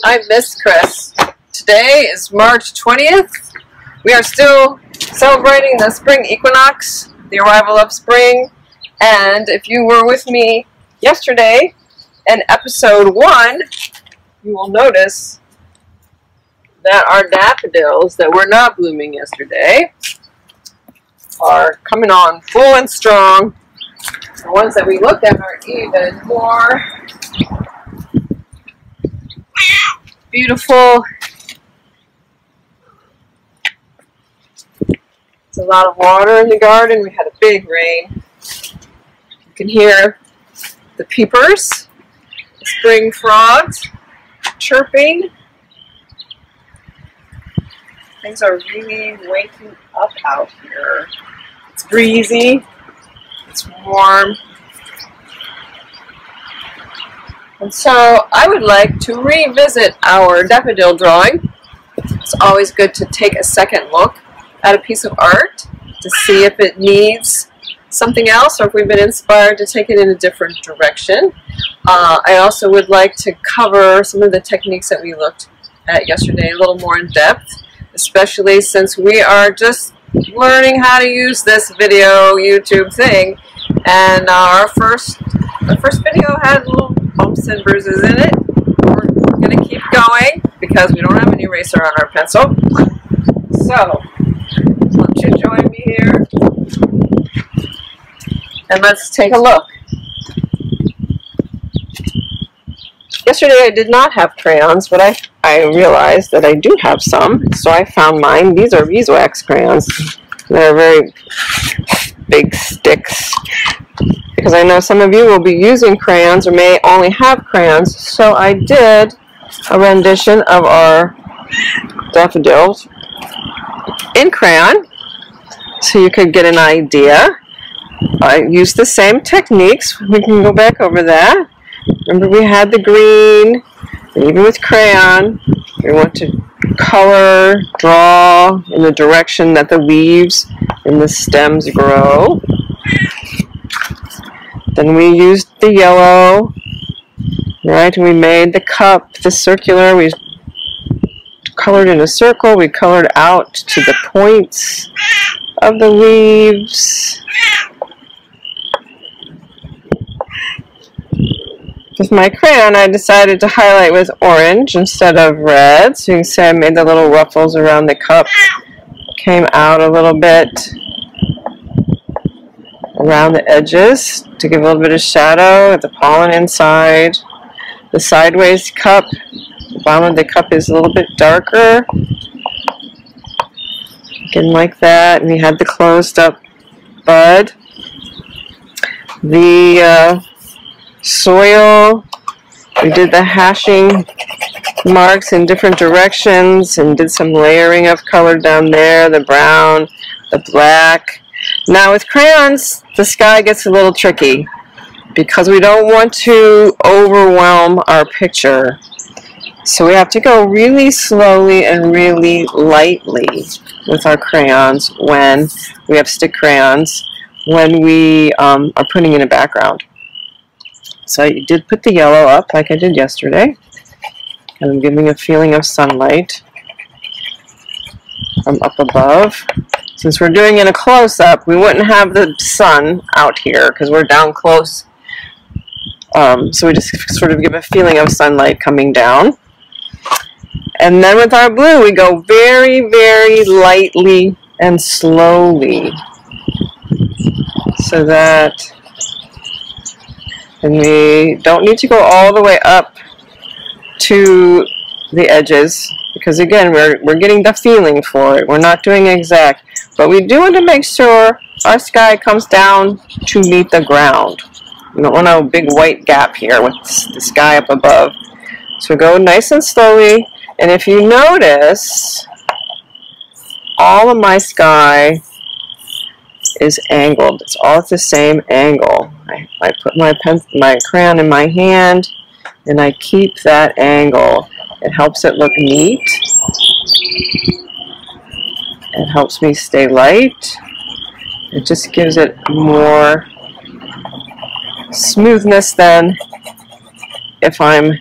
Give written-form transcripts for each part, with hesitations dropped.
I miss Kris. Today is March 20th. We are still celebrating the spring equinox, the arrival of spring. And if you were with me yesterday in episode 1, you will notice that our daffodils that were not blooming yesterday are coming on full and strong. The ones that we looked at are even more beautiful. There's a lot of water in the garden. We had a big rain. You can hear the peepers, the spring frogs chirping. Things are really waking up out here. It's breezy. It's warm. And so I would like to revisit our daffodil drawing. It's always good to take a second look at a piece of art to see if it needs something else or if we've been inspired to take it in a different direction. I also would like to cover some of the techniques that we looked at yesterday a little more in depth, especially since we are just learning how to use this video YouTube thing. And our first video had little bumps and bruises in it. We're going to keep going because we don't have an eraser on our pencil. So, why don't you join me here and let's take a look. Yesterday I did not have crayons, but I realized that I do have some, so I found mine. These are beeswax crayons. They're very big sticks, because I know some of you will be using crayons or may only have crayons, so I did a rendition of our daffodils in crayon so you could get an idea. I used the same techniques. We can go back over that. Remember, we had the green, and even with crayon, we want to color, draw in the direction that the leaves and the stems grow. Then we used the yellow, right? And we made the cup, the circular. We colored in a circle. We colored out to the points of the leaves. With my crayon, I decided to highlight with orange instead of red. So you can see I made the little ruffles around the cup. Came out a little bit around the edges to give a little bit of shadow at the pollen inside. The sideways cup, the bottom of the cup is a little bit darker. Again, like that. And we had the closed up bud. The soil, we did the hashing marks in different directions and did some layering of color down there, the brown, the black. Now with crayons, the sky gets a little tricky because we don't want to overwhelm our picture. So we have to go really slowly and really lightly with our crayons when we have stick crayons, when we are putting in a background. So I did put the yellow up like I did yesterday, and I'm giving a feeling of sunlight from up above. Since we're doing it in a close-up, we wouldn't have the sun out here because we're down close. So we just sort of give a feeling of sunlight coming down. And then with our blue, we go very, very lightly and slowly, so that and we don't need to go all the way up to the edges, because again, we're getting the feeling for it. We're not doing exact, but we do want to make sure our sky comes down to meet the ground. We don't want a big white gap here with the sky up above. So go nice and slowly, and if you notice, all of my sky is angled. It's all at the same angle. I put my crayon in my hand and I keep that angle. It helps it look neat. It helps me stay light. It just gives it more smoothness than if I'm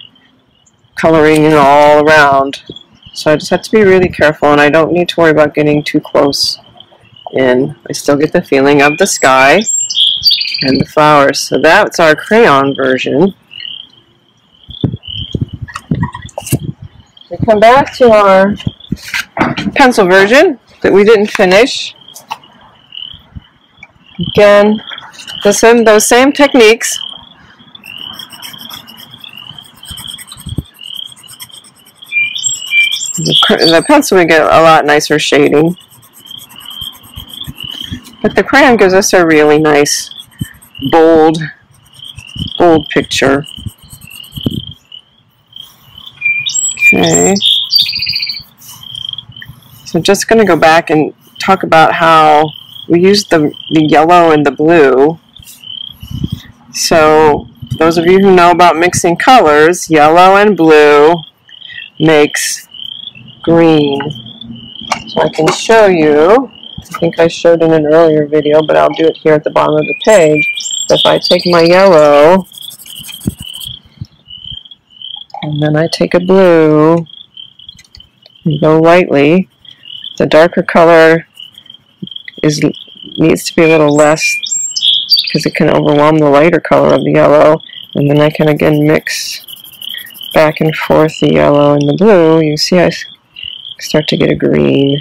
coloring in all around. So I just have to be really careful, and I don't need to worry about getting too close in. I still get the feeling of the sky and the flowers. So that's our crayon version. We come back to our pencil version that we didn't finish. Again, those same techniques. The pencil we get a lot nicer shading, but the crayon gives us a really nice, bold picture. Okay, so I'm just going to go back and talk about how we used the yellow and the blue. So those of you who know about mixing colors, yellow and blue makes green. So I can show you, I think I showed in an earlier video, but I'll do it here at the bottom of the page. If I take my yellow, and then I take a blue, and go lightly, the darker color needs to be a little less, because it can overwhelm the lighter color of the yellow, and then I can again mix back and forth the yellow and the blue. You see I start to get a green.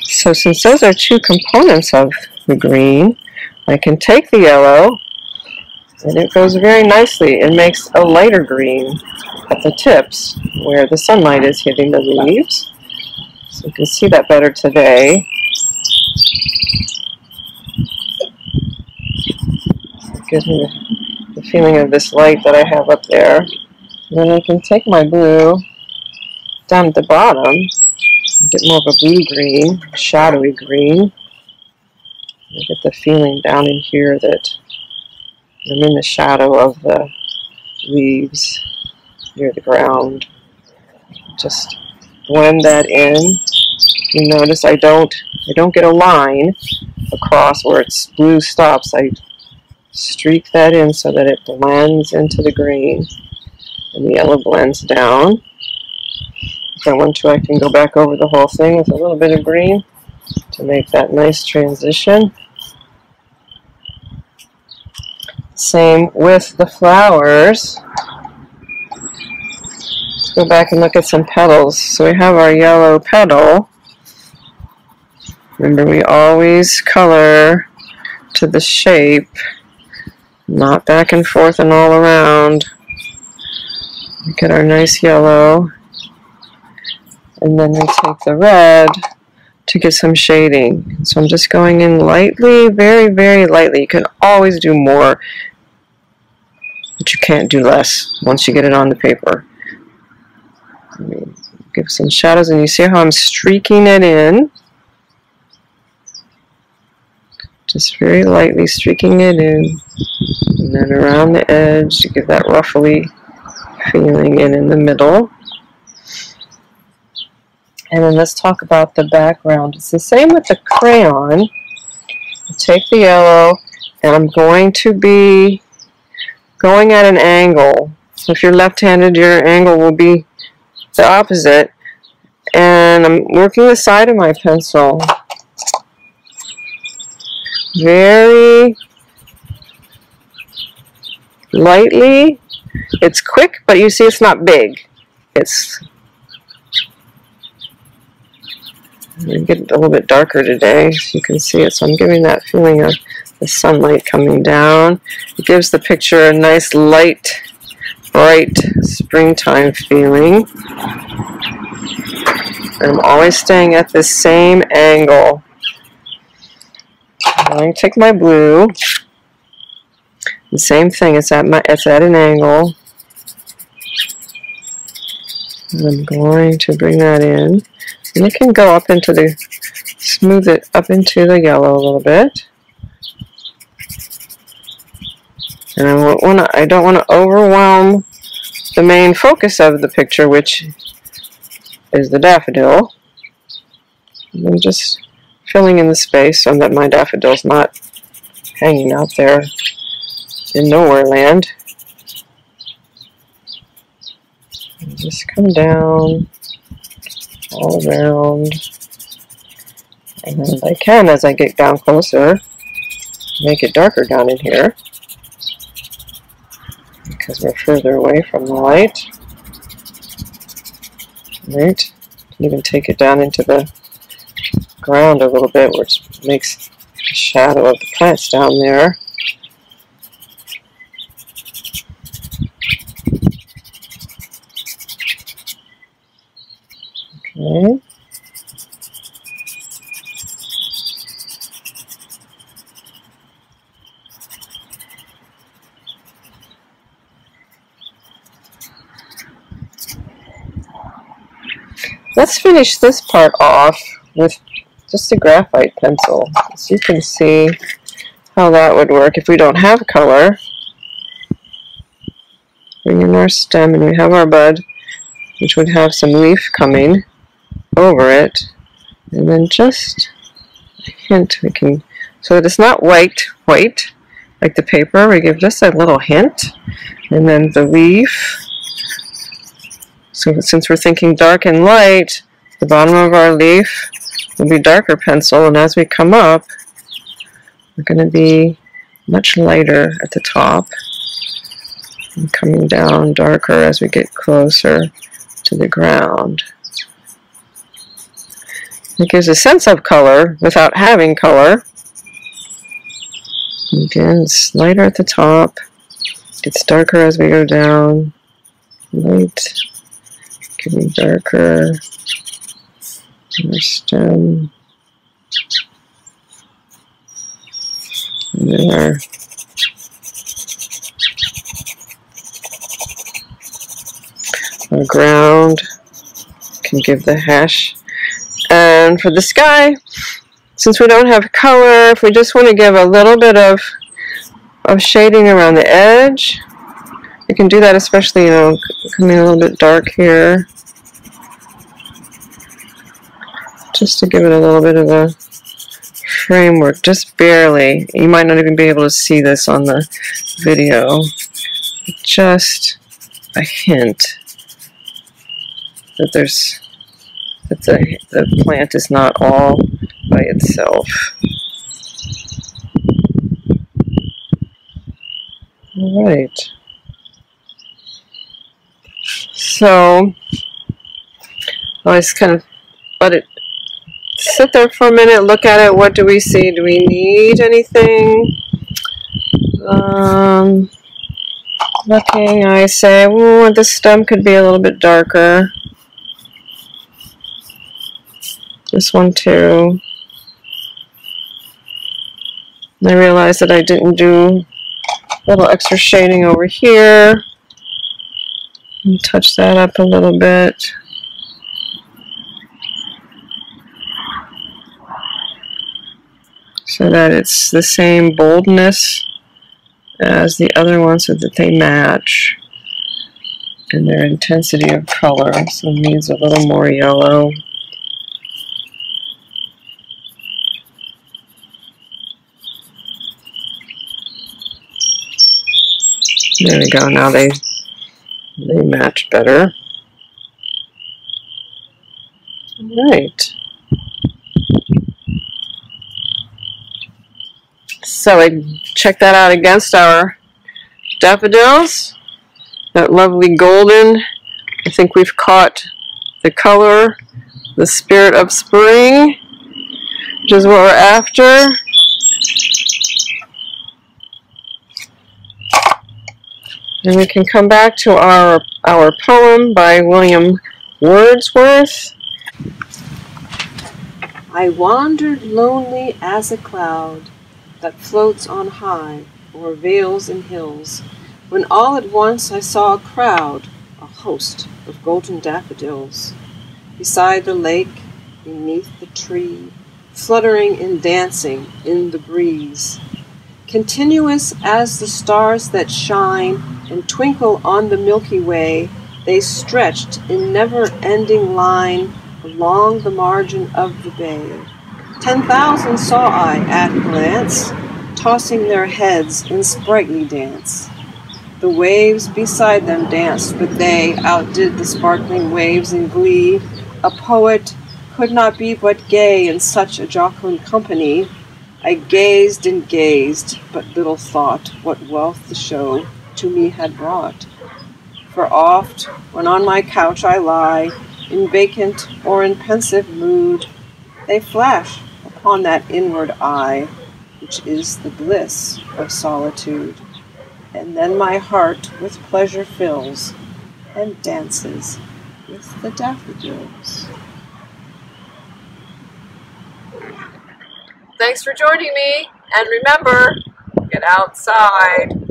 So since those are two components of the green, I can take the yellow, and it goes very nicely. It makes a lighter green at the tips where the sunlight is hitting the leaves. So you can see that better today. It gives me the feeling of this light that I have up there. Then I can take my blue down at the bottom and get more of a blue-green, shadowy green. I get the feeling down in here that I'm in the shadow of the leaves near the ground. Just blend that in. You notice I don't get a line across where it's blue stops. I streak that in so that it blends into the green. And the yellow blends down. If I want to, I can go back over the whole thing with a little bit of green to make that nice transition. Same with the flowers. Let's go back and look at some petals. So we have our yellow petal. Remember, we always color to the shape, not back and forth and all around. We get our nice yellow, and then we take the red to get some shading. So I'm just going in lightly, very, very lightly. You can always do more, but you can't do less once you get it on the paper. Give some shadows, and you see how I'm streaking it in? Just very lightly streaking it in, and then around the edge to give that ruffly feeling in the middle. And then let's talk about the background. It's the same with the crayon. I take the yellow, and I'm going to be going at an angle. So if you're left-handed, your angle will be the opposite. And I'm working the side of my pencil very lightly. It's quick, but you see it's not big. It's get a little bit darker today, so you can see it. So I'm giving that feeling of the sunlight coming down. It gives the picture a nice light, bright springtime feeling. And I'm always staying at the same angle. I'm going to take my blue. The same thing. It's at an angle. And I'm going to bring that in. And it can go up into the, smooth it up into the yellow a little bit. And I don't want to overwhelm the main focus of the picture, which is the daffodil. And I'm just filling in the space so that my daffodil's not hanging out there in nowhere land. And just come down all around. And I can, as I get down closer, make it darker down in here because we're further away from the light. Right? Even take it down into the ground a little bit, which makes the shadow of the plants down there. Okay. Let's finish this part off with just a graphite pencil, so you can see how that would work if we don't have color. Bring in our stem and we have our bud, which would have some leaf coming over it, and then just a hint we can, so that it's not white like the paper, we give just a little hint, and then the leaf. So since we're thinking dark and light, the bottom of our leaf will be darker pencil, and as we come up, we're going to be much lighter at the top, and coming down darker as we get closer to the ground. It gives a sense of color without having color. Again, it's lighter at the top, gets darker as we go down, light, getting darker, and our stem, and then our ground can give the hash. And for the sky, since we don't have color, if we just want to give a little bit of shading around the edge, you can do that, especially, you know, coming a little bit dark here, just to give it a little bit of a framework, just barely. You might not even be able to see this on the video. Just a hint that the plant is not all by itself. All right. So I just kind of let it sit there for a minute, look at it. What do we see? Do we need anything? Looking, I say, well, the stem could be a little bit darker. This one too. And I realized that I didn't do a little extra shading over here. And touch that up a little bit. So that it's the same boldness as the other ones, so that they match in their intensity of color. So it needs a little more yellow. There we go. Now they match better. All right. So I check that out against our daffodils. That lovely golden. I think we've caught the color, the spirit of spring, which is what we're after. And we can come back to our poem by William Wordsworth. I wandered lonely as a cloud that floats on high o'er vales and hills, when all at once I saw a crowd, a host of golden daffodils, beside the lake, beneath the tree, fluttering and dancing in the breeze. Continuous as the stars that shine and twinkle on the Milky Way, they stretched in never-ending line along the margin of the bay. 10,000 saw I at a glance, tossing their heads in sprightly dance. The waves beside them danced, but they outdid the sparkling waves in glee. A poet could not be but gay in such a jocund company. I gazed and gazed, but little thought what wealth the show to me had brought. For oft, when on my couch I lie, in vacant or in pensive mood, they flash upon that inward eye, which is the bliss of solitude. And then my heart with pleasure fills, and dances with the daffodils. Thanks for joining me, and remember, get outside.